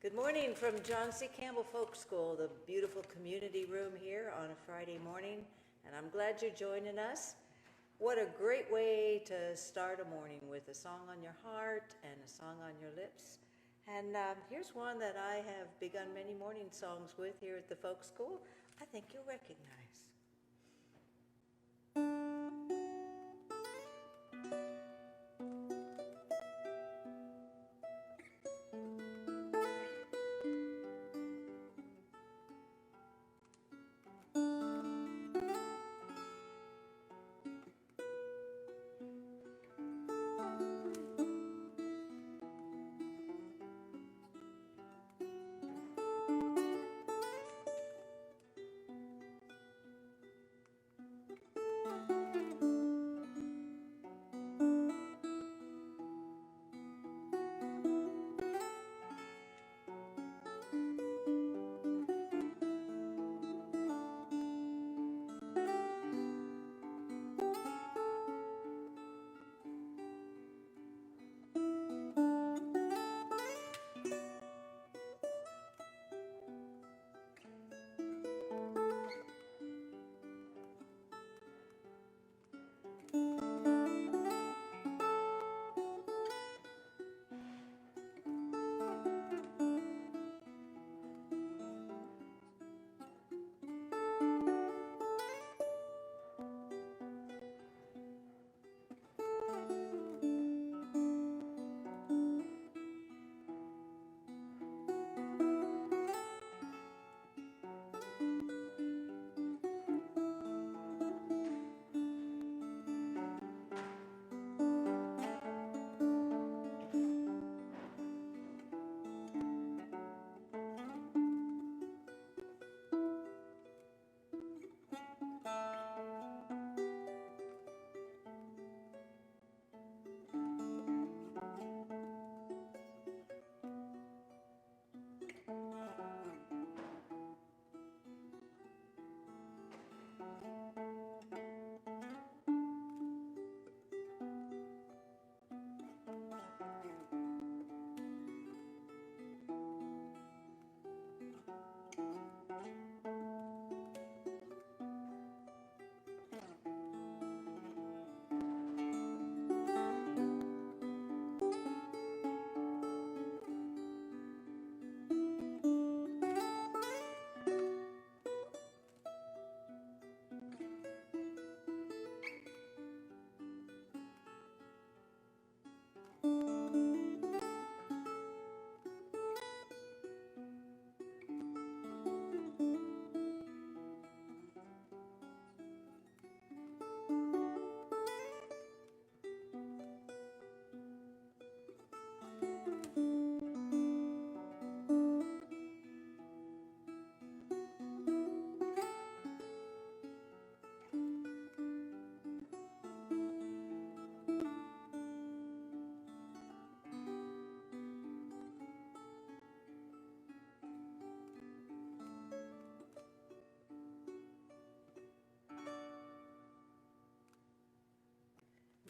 Good morning from John C. Campbell Folk School, the beautiful community room here on a Friday morning, and I'm glad you're joining us. What a great way to start a morning with a song on your heart and a song on your lips. And here's one that I have begun many morning songs with here at the Folk School. I think you'll recognize.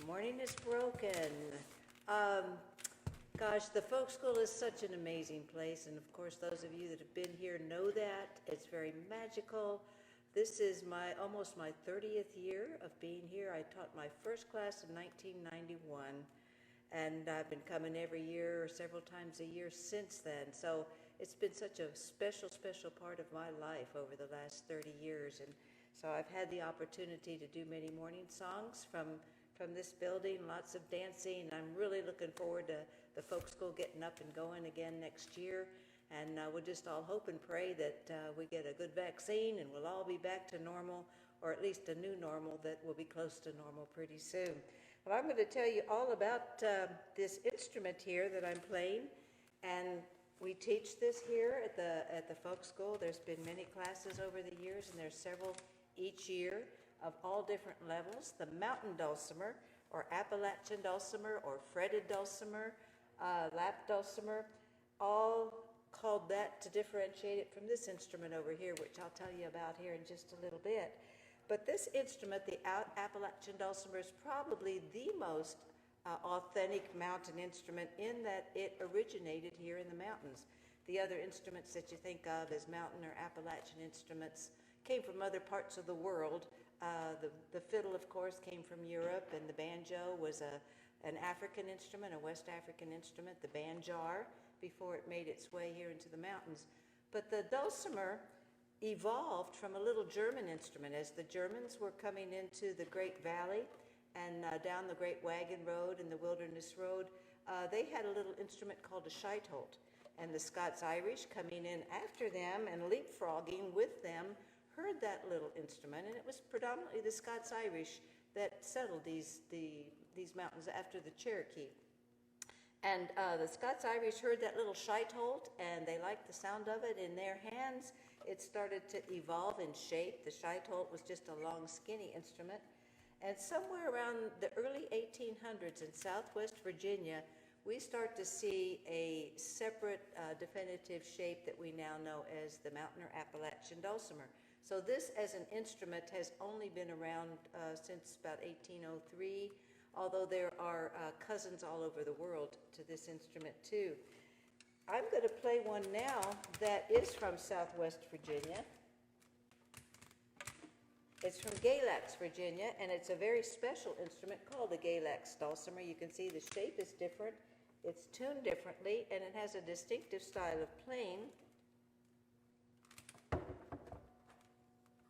Morning is broken. Gosh, the folk school is such an amazing place, and of course those of you that have been here know that. It's very magical. This is almost my 30th year of being here. I taught my first class in 1991, and I've been coming every year or several times a year since then. So it's been such a special, special part of my life over the last 30 years. And so I've had the opportunity to do many morning songs from this building, lots of dancing. I'm really looking forward to the folk school getting up and going again next year. And we'll just all hope and pray that we get a good vaccine and we'll all be back to normal, or at least a new normal that will be close to normal pretty soon. Well, I'm going to tell you all about this instrument here that I'm playing. And we teach this here at the folk school. There's been many classes over the years, and there's several each year of all different levels. The mountain dulcimer, or Appalachian dulcimer, or fretted dulcimer, lap dulcimer, all called that to differentiate it from this instrument over here, which I'll tell you about here in just a little bit. But this instrument, the Appalachian dulcimer, is probably the most authentic mountain instrument in that it originated here in the mountains. The other instruments that you think of as mountain or Appalachian instruments came from other parts of the world. The fiddle, of course, came from Europe, and the banjo was an African instrument, a West African instrument, the banjar, before it made its way here into the mountains. But the dulcimer evolved from a little German instrument. As the Germans were coming into the Great Valley and down the Great Wagon Road and the Wilderness Road, they had a little instrument called a scheitholt. And the Scots-Irish coming in after them and leapfrogging with them heard that little instrument, and it was predominantly the Scots-Irish that settled these mountains after the Cherokee. And the Scots-Irish heard that little scheitholt, and they liked the sound of it in their hands. It started to evolve in shape. The scheitholt was just a long, skinny instrument. And somewhere around the early 1800s in Southwest Virginia, we start to see a separate definitive shape that we now know as the mountain or Appalachian dulcimer. So this as an instrument has only been around since about 1803, although there are cousins all over the world to this instrument too. I'm going to play one now that is from Southwest Virginia. It's from Galax, Virginia, and it's a very special instrument called the Galax dulcimer. You can see the shape is different. It's tuned differently, and it has a distinctive style of playing,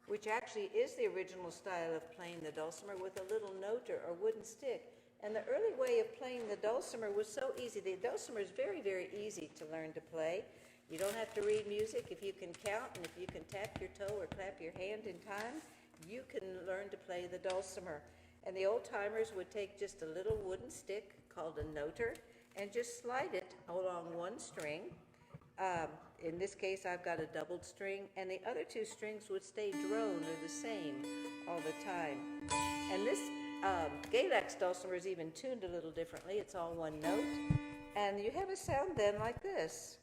which actually is the original style of playing the dulcimer with a little noter or wooden stick. And the early way of playing the dulcimer was so easy. The dulcimer is very, very easy to learn to play. You don't have to read music. If you can count and if you can tap your toe or clap your hand in time, you can learn to play the dulcimer. And the old-timers would take just a little wooden stick called a noter and just slide it along one string. In this case, I've got a doubled string, and the other two strings would stay drone or the same all the time. And this Galax dulcimer is even tuned a little differently. It's all one note. And you have a sound then like this.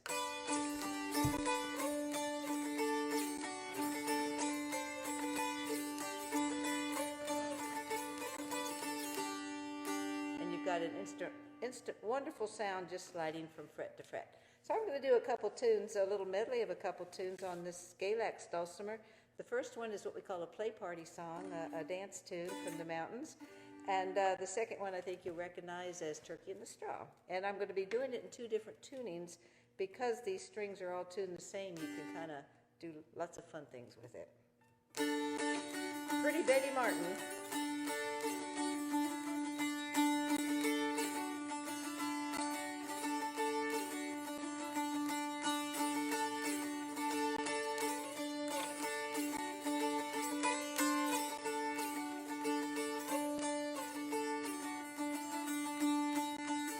And you've got an instant wonderful sound just sliding from fret to fret. So I'm going to do a couple tunes, a little medley of a couple tunes on this Galax dulcimer. The first one is what we call a play party song, a dance tune from the mountains. And the second one I think you'll recognize as Turkey in the Straw. And I'm going to be doing it in two different tunings because these strings are all tuned the same. You can kind of do lots of fun things with it. Pretty Betty Martin.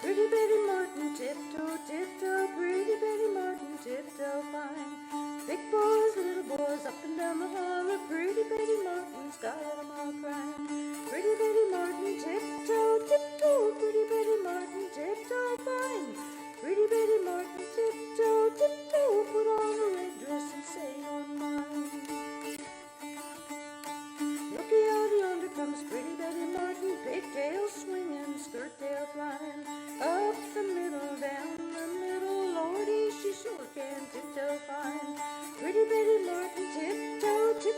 Pretty Betty Martin, tiptoe, tiptoe, pretty Betty Martin, tiptoe fine. Big boys, little boys, up and down the holler, pretty Betty Martin's got 'em all crying. Pretty Betty Martin, tiptoe, tiptoe, pretty Betty Martin, tiptoe fine. Pretty Betty Martin, tiptoe, tiptoe, put on a red dress and say you're mine. Looky out yonder comes pretty Betty Martin, pigtails swinging, skirt tail flying. Up the middle, down the middle, Lordy, she sure can tiptoe fine. Pretty Betty Martin, tiptoe, tiptoe.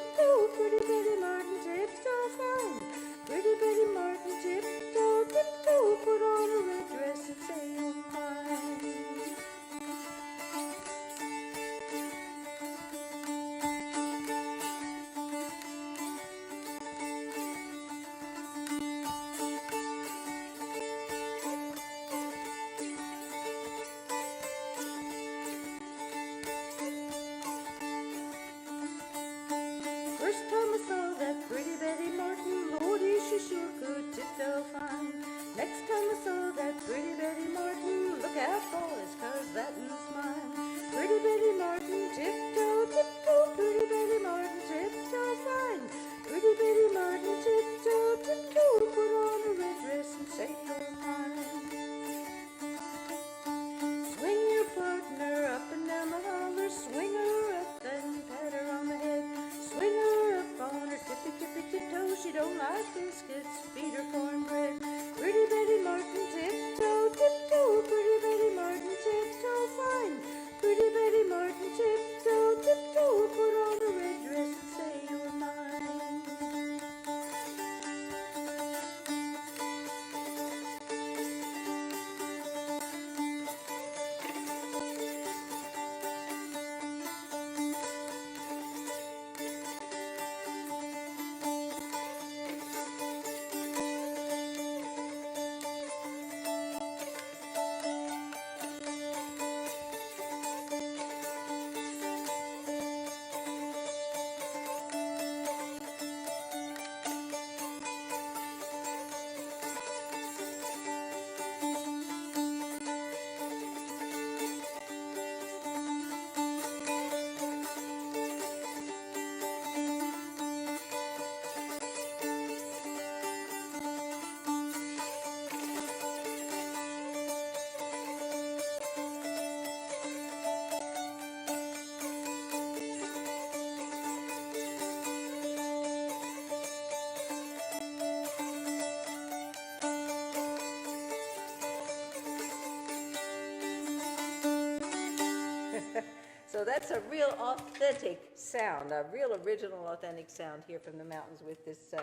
So that's a real authentic sound, a real original authentic sound here from the mountains with this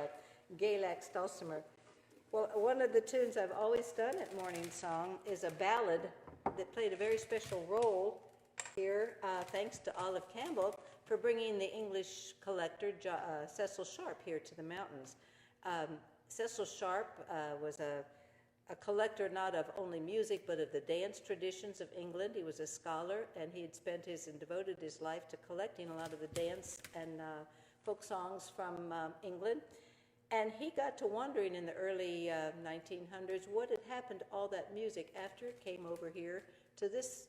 Galax Dulcimer. Well, one of the tunes I've always done at Morningsong is a ballad that played a very special role here, thanks to Olive Campbell for bringing the English collector Cecil Sharp here to the mountains. Cecil Sharp was a collector not of only music but of the dance traditions of England. He was a scholar, and he had spent and devoted his life to collecting a lot of the dance and folk songs from England. And he got to wondering in the early 1900s what had happened to all that music after it came over here to this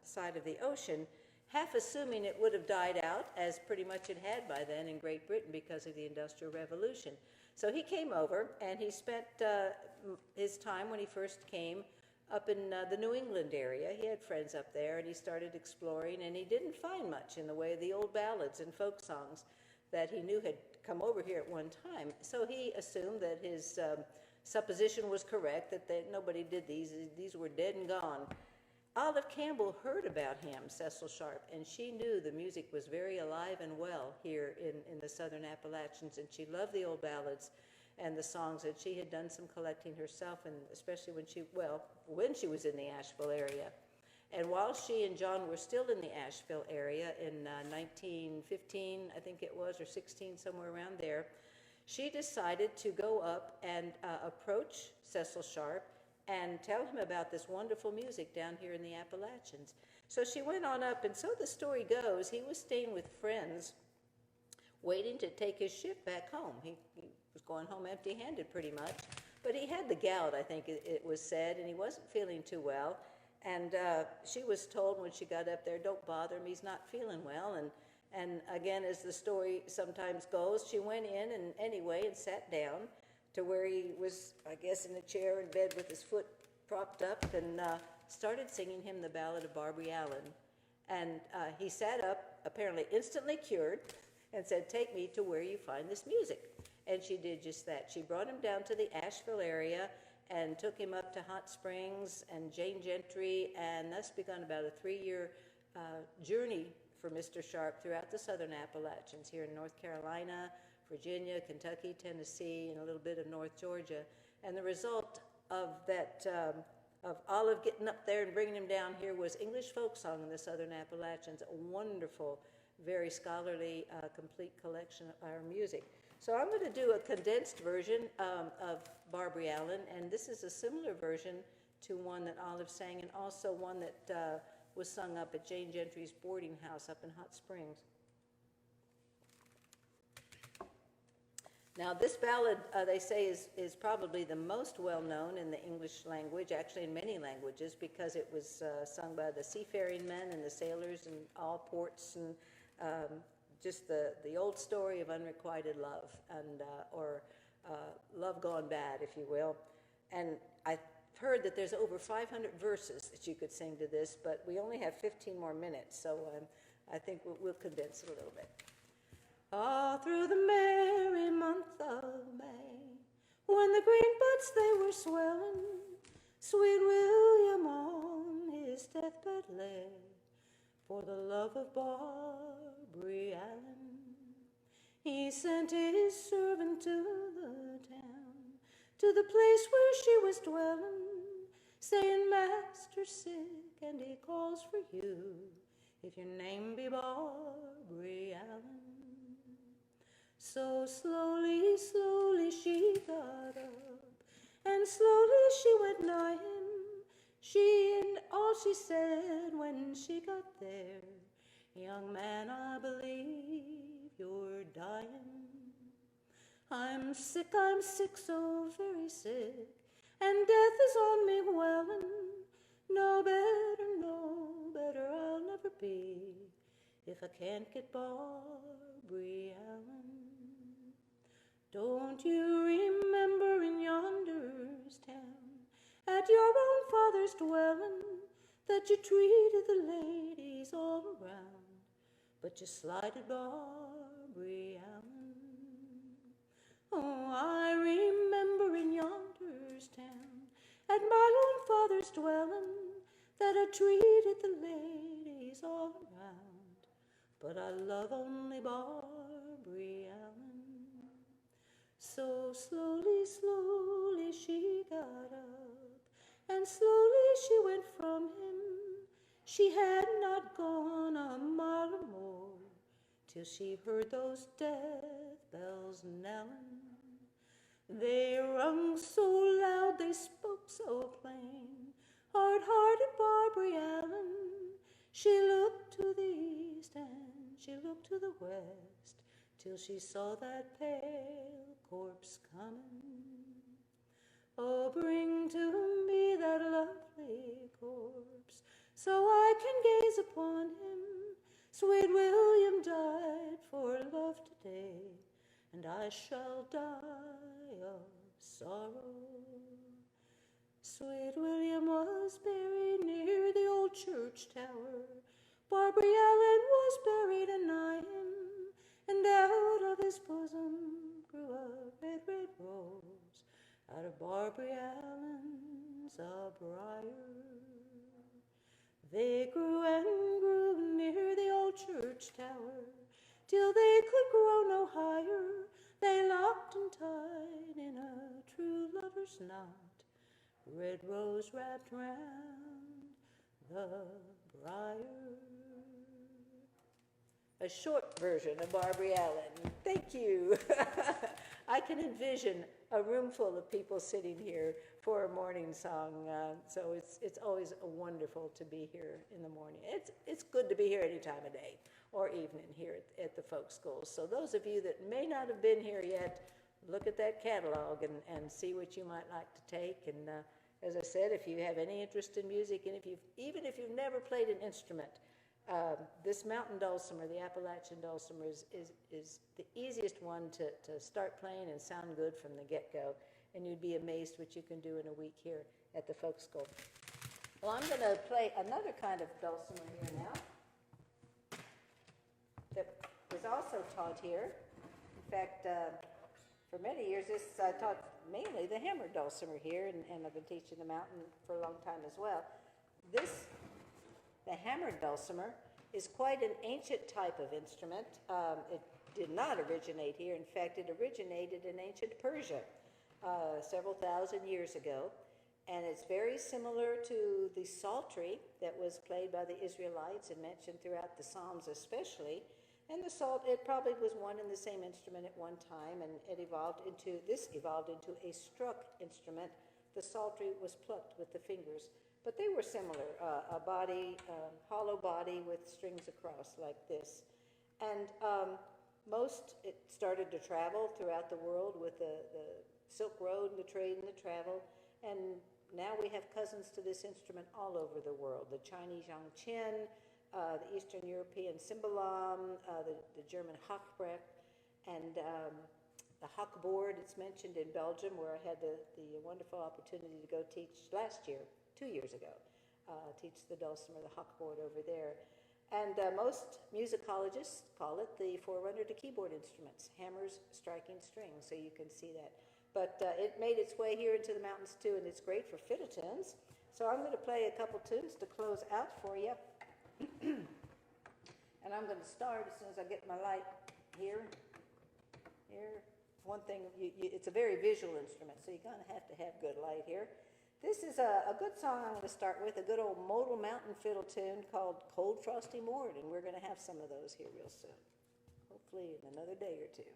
side of the ocean, half assuming it would have died out, as pretty much it had by then in Great Britain because of the Industrial Revolution. So he came over, and he spent his time when he first came up in the New England area. He had friends up there, and he started exploring, and he didn't find much in the way of the old ballads and folk songs that he knew had come over here at one time. So he assumed that his supposition was correct, that nobody did these were dead and gone. Olive Campbell heard about him, Cecil Sharp, and she knew the music was very alive and well here in the southern Appalachians, and she loved the old ballads and the songs, and she had done some collecting herself, and especially when she was in the Asheville area. And while she and John were still in the Asheville area in 1915, I think it was, or 16, somewhere around there, she decided to go up and approach Cecil Sharp and tell him about this wonderful music down here in the Appalachians. So she went on up, and so the story goes, he was staying with friends, waiting to take his ship back home. He was going home empty-handed pretty much, but he had the gout, I think it was said, and he wasn't feeling too well. And she was told when she got up there, don't bother him, he's not feeling well. And again, as the story sometimes goes, she went in and sat down to where he was, I guess, in a chair in bed with his foot propped up, and started singing him the ballad of Barbary Allen. And he sat up, apparently instantly cured, and said, take me to where you find this music. And she did just that. She brought him down to the Asheville area and took him up to Hot Springs and Jane Gentry, and thus begun about a 3-year journey for Mr. Sharp throughout the southern Appalachians, here in North Carolina, Virginia, Kentucky, Tennessee, and a little bit of North Georgia. And the result of that, of Olive getting up there and bringing him down here, was English folk song in the southern Appalachians, a wonderful, very scholarly, complete collection of our music. So I'm going to do a condensed version of Barbary Allen, and this is a similar version to one that Olive sang, and also one that was sung up at Jane Gentry's boarding house up in Hot Springs. Now, this ballad, they say, is probably the most well-known in the English language, actually in many languages, because it was sung by the seafaring men and the sailors in all ports, and just the old story of unrequited love, and or love gone bad, if you will. And I've heard that there's over 500 verses that you could sing to this, but we only have 15 more minutes, so I think we'll condense it a little bit. All through the merry month of May, when the green buds they were swelling, sweet William on his deathbed lay, for the love of Barbary Allen. He sent his servant to the town, to the place where she was dwelling, saying, Master's sick, and he calls for you, if your name be Barbary Allen. So slowly, slowly she got up, and slowly she went nigh him. And all she said when she got there, young man, I believe you're dying. I'm sick, so very sick, and death is on me welling. No better I'll never be, if I can't get Barbary Allen. Don't you remember in yonder's town, at your own father's dwelling, that you treated the ladies all around, but you slighted Barbary Allen? Oh, I remember in yonder's town, at my own father's dwelling, that I treated the ladies all around, but I love only Barbary Allen. So slowly, slowly she got up, and slowly she went from him. She had not gone a mile or more till she heard those death bells knelling. They rung so loud, they spoke so plain, hard-hearted Barbary Allen. She looked to the east and she looked to the west, till she saw that pale corpse coming. Oh, bring to me that lovely corpse, so I can gaze upon him. Sweet William died for love today, and I shall die of sorrow. Sweet William was buried near the old church tower. Barbary Allen was buried anigh him, and out of his bosom grew a red, red rose. Out of Barbary Allen's a briar. They grew and grew near the old church tower, till they could grow no higher. They locked and tied in a true lover's knot, red rose wrapped round the briar. A short version of Barbary Allen. Thank you. I can envision a room full of people sitting here for a morning song, so it's always wonderful to be here in the morning. It's good to be here any time of day or evening here at the folk schools. So those of you that may not have been here yet, look at that catalog and see what you might like to take. And as I said, if you have any interest in music, and even if you've never played an instrument, this mountain dulcimer, the Appalachian dulcimer, is the easiest one to start playing and sound good from the get-go. And you'd be amazed what you can do in a week here at the folk school. Well, I'm going to play another kind of dulcimer here now that was also taught here. In fact, for many years, I taught mainly the hammered dulcimer here, and I've been teaching the mountain for a long time as well. The hammered dulcimer is quite an ancient type of instrument. It did not originate here. In fact, it originated in ancient Persia several thousand years ago. And it's very similar to the psaltery that was played by the Israelites and mentioned throughout the Psalms especially. And it probably was one and the same instrument at one time, and this evolved into a struck instrument. The psaltery was plucked with the fingers. But they were similar, a hollow body with strings across like this. And it started to travel throughout the world with the Silk Road and the trade and the travel. And now we have cousins to this instrument all over the world. The Chinese yangqian, the Eastern European cymbalum, the German Hochbrech, and the Hochboard. It's mentioned in Belgium, where I had the wonderful opportunity to go teach last year. 2 years ago, teach the dulcimer, the Hochboard over there. And most musicologists call it the forerunner to keyboard instruments, hammers striking strings, so you can see that. But it made its way here into the mountains too, and it's great for fiddle tunes. So I'm going to play a couple tunes to close out for you. And I'm going to start as soon as I get my light here. One thing, it's a very visual instrument, so you're going to have good light here. This is a good song I'm going to start with, a good old modal mountain fiddle tune called Cold Frosty Morn, and we're going to have some of those here real soon, hopefully in another day or two.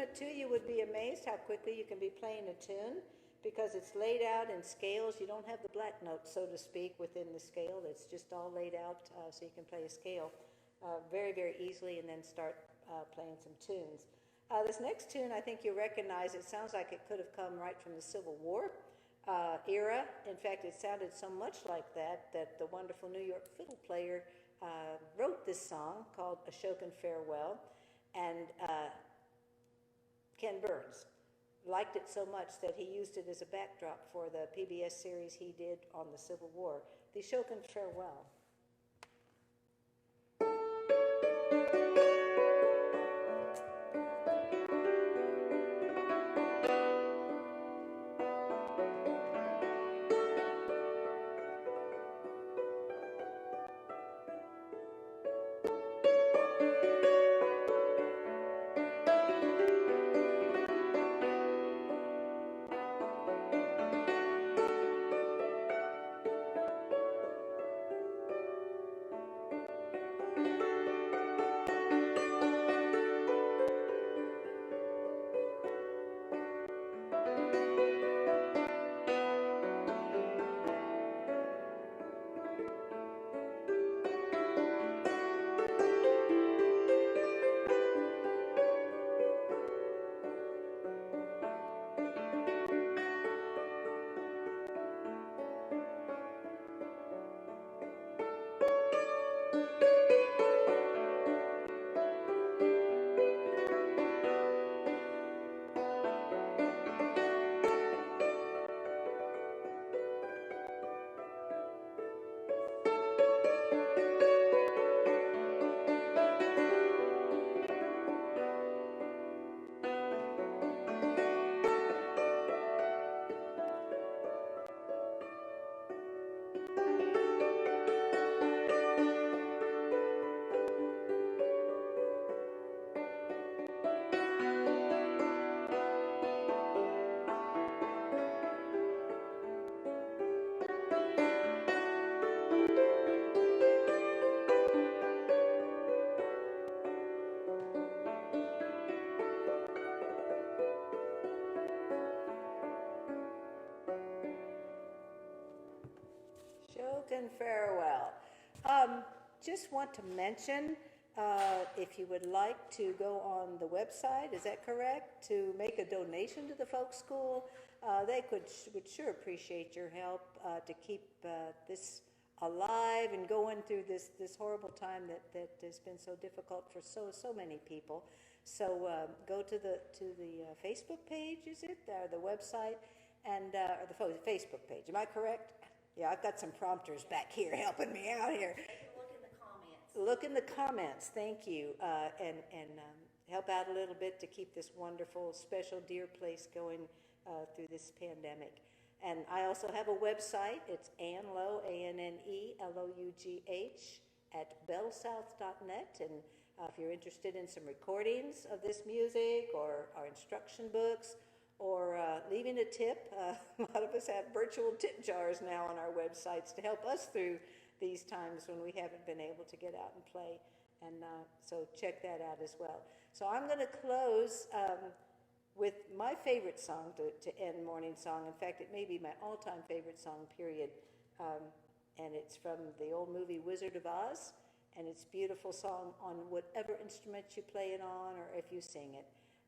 it to, you would be amazed how quickly you can be playing a tune because it's laid out in scales. You don't have the black notes, so to speak, within the scale. It's just all laid out so you can play a scale very, very easily and then start playing some tunes. This next tune, I think you recognize. It sounds like it could have come right from the Civil War era. In fact, it sounded so much like that the wonderful New York fiddle player wrote this song called Ashokan Farewell. And Ken Burns liked it so much that he used it as a backdrop for the PBS series he did on the Civil War, the Ashokan Farewell. Ashokan Farewell. Just want to mention, if you would like to go on the website, is that correct, to make a donation to the folk school, they would sure appreciate your help to keep this alive and going through this horrible time that has been so difficult for so many people. So go to the Facebook page, is it, or the website, and or the Facebook page. Am I correct? Yeah, I've got some prompters back here helping me out here. Look in the comments. Look in the comments, thank you, and help out a little bit to keep this wonderful, special, dear place going through this pandemic. And I also have a website. It's Anne Lough, ANNELOUGH, at bellsouth.net. And if you're interested in some recordings of this music or our instruction books, or leaving a tip. A lot of us have virtual tip jars now on our websites to help us through these times when we haven't been able to get out and play. And so check that out as well. So I'm going to close with my favorite song to end Morningsong. In fact, it may be my all-time favorite song, period. And it's from the old movie Wizard of Oz. And it's a beautiful song on whatever instrument you play it on or if you sing it.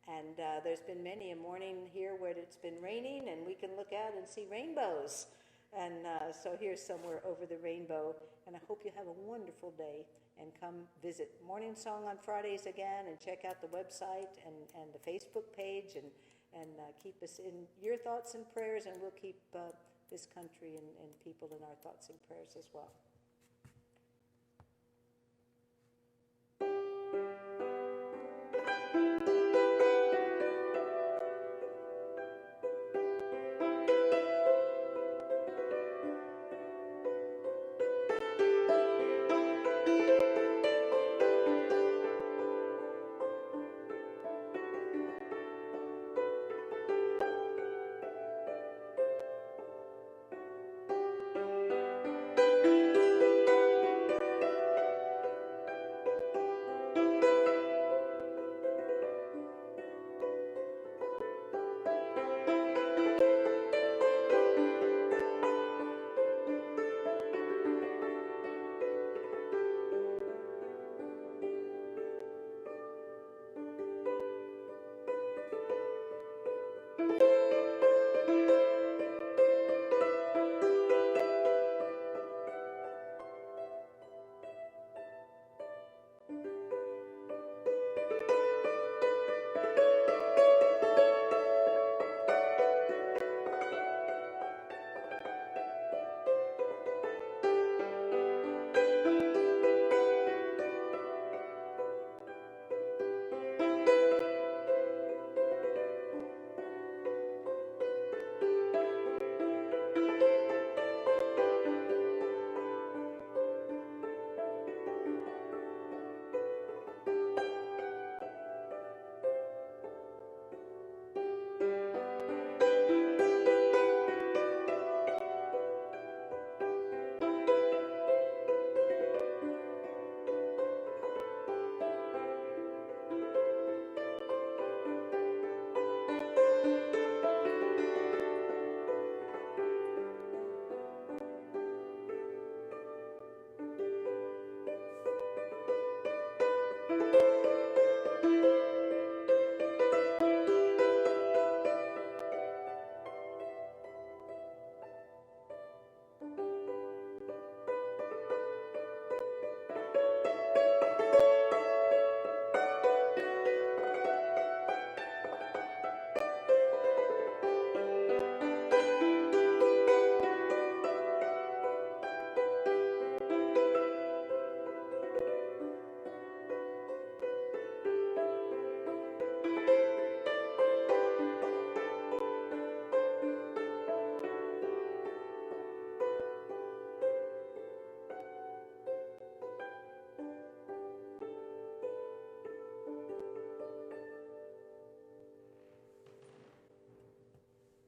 And there's been many a morning here where it's been raining and we can look out and see rainbows. And so here's Somewhere Over the Rainbow. And I hope you have a wonderful day and come visit Morningsong on Fridays again and check out the website and the Facebook page and keep us in your thoughts and prayers, and we'll keep this country and people in our thoughts and prayers as well.